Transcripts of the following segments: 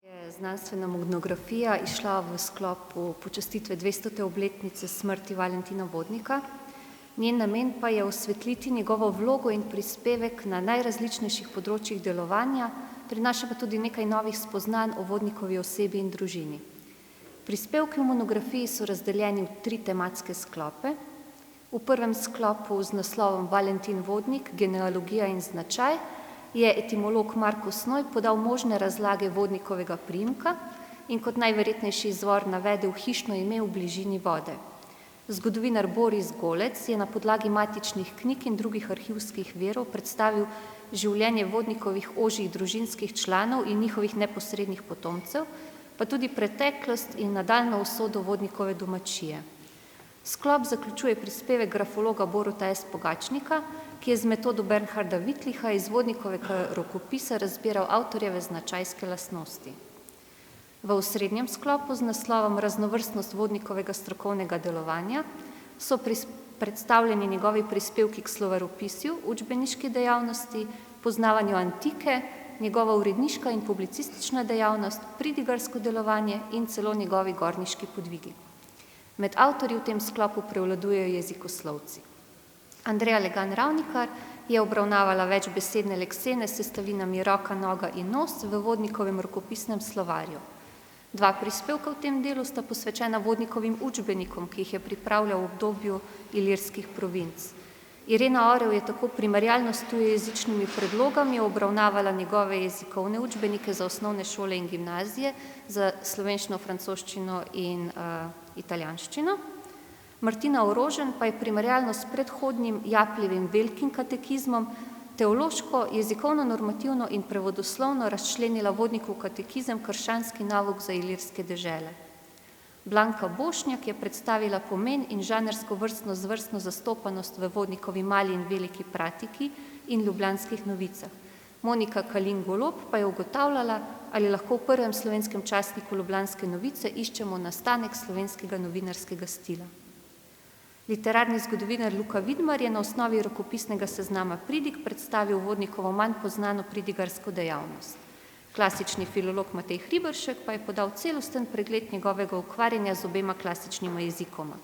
Je znanstvena monografija izšla v sklopu počastitve 200. obletnice smrti Valentina Vodnika. Njen namen pa je osvetliti njegovo vlogo in prispevek na najrazličnejših področjih delovanja, prinaša pa tudi nekaj novih spoznanj o Vodnikovi osebi in družini. Prispevki v monografiji so razdeljeni v 3 tematske sklope. V prvem sklopu z naslovom Valentin Vodnik, genealogija in značaj je etimolog Marko Snoj podal možne razlage Vodnikovega priimka in kot najverjetnejši izvor navedel hišno ime v bližini vode. Zgodovinar Boris Golec je na podlagi matičnih knjig in drugih arhivskih virov predstavil življenje Vodnikovih ožjih družinskih članov in njihovih neposrednih potomcev, pa tudi preteklost in nadaljnjo usodo Vodnikove domačije. Sklop zaključuje prispevek grafologa Boruta S. Pogačnika, ki je z metodo Bernharda Wittlicha iz Vodnikovega rokopisa razbiral avtorjeve značajske lastnosti. V osrednjem sklopu z naslovom Raznovrstnost Vodnikovega strokovnega delovanja so predstavljeni njegovi prispevki k slovaropisju, učbeniški dejavnosti, poznavanju antike, njegova uredniška in publicistična dejavnost, pridigarsko delovanje in celo njegovi gorniški podvigi. Med avtorji v tem sklopu prevladujejo jezikoslovci. Andreja Legan Ravnikar je obravnavala večbesedne lekseme s sestavinami roka, noga in nos v Vodnikovem rokopisnem slovarju. 2 prispevka v tem delu sta posvečena Vodnikovim učbenikom, ki jih je pripravljal v obdobju ilirskih provinc. Irena Orel je tako primerjalno s tujejezičnimi predlogami obravnavala njegove jezikovne učbenike za osnovne šole in gimnazije, za slovenščino, francoščino in italijanščino. Martina Orožen pa je primerjalno s predhodnim Japljevim velikim katekizmom teološko, jezikovno, normativno in prevodoslovno razčlenila Vodnikov katekizem Krščanski nalog za ilirske dežele. Blanka Bošnjak je predstavila pomen in žanrsko vrstno zastopanost v Vodnikovi Mali in Veliki Pratiki in Ljubljanskih novicah. Monika Kalin-Golob pa je ugotavljala, ali lahko v prvem slovenskem časniku Ljubljanske novice iščemo nastanek slovenskega novinarskega stila. Literarni zgodovinar Luka Vidmar je na osnovi rokopisnega seznama pridig predstavil Vodnikovo manj poznano pridigarsko dejavnost. Klasični filolog Matej Hriberšek pa je podal celosten pregled njegovega ukvarjanja z obema klasičnima jezikoma,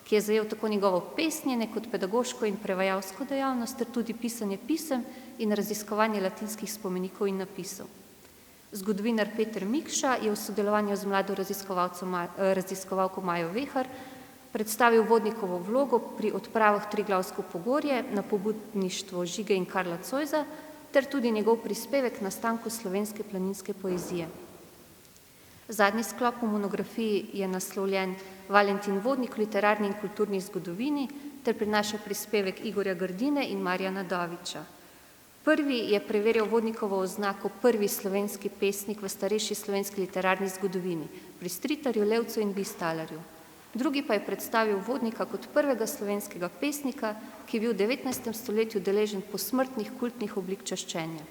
ki je zajel tako njegovo pesnjenje kot pedagoško in prevajalsko dejavnost ter tudi pisanje pisem in raziskovanje latinskih spomenikov in napisov. Zgodovinar Peter Mikša je v sodelovanju z mlado raziskovalko Majo Vehar predstavil Vodnikovo vlogo pri odpravah v Triglavsko pogorje na pobudništvo Žige in Karla Zoisa ter tudi njegov prispevek k nastanku slovenske planinske poezije. Zadnji sklop v monografiji je naslovljen Valentin Vodnik v literarni in kulturni zgodovini ter prinaša prispevek Igorja Grdine in Marjana Daviča. Prvi je preverjal Vodnikovo oznako prvi slovenski pesnik v starejši slovenski literarni zgodovini, pri Stritarju, Levcu in Bistalarju. Drugi pa je predstavil Vodnika kot prvega slovenskega pesnika, ki je bil v 19. stoletju deležen posmrtnih kultnih oblik čaščenja.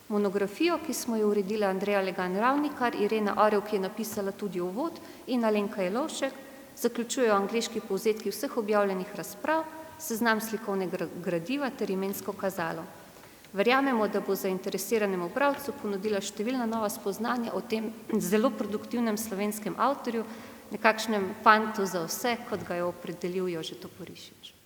Monografijo, ki smo jo uredili Andreja Legan Ravnikar, Irena Orel, ki je napisala tudi uvod, in Alenka Jelovšek, zaključujejo angleški povzetki vseh objavljenih razprav, seznam slikovnega gradiva ter imensko kazalo. Verjamemo, da bo zainteresiranemu bralcu ponudila številna nova spoznanja o tem zelo produktivnem slovenskem avtorju, nekakšnem fantu za vse, kot ga je opredelil Jože Toporišič.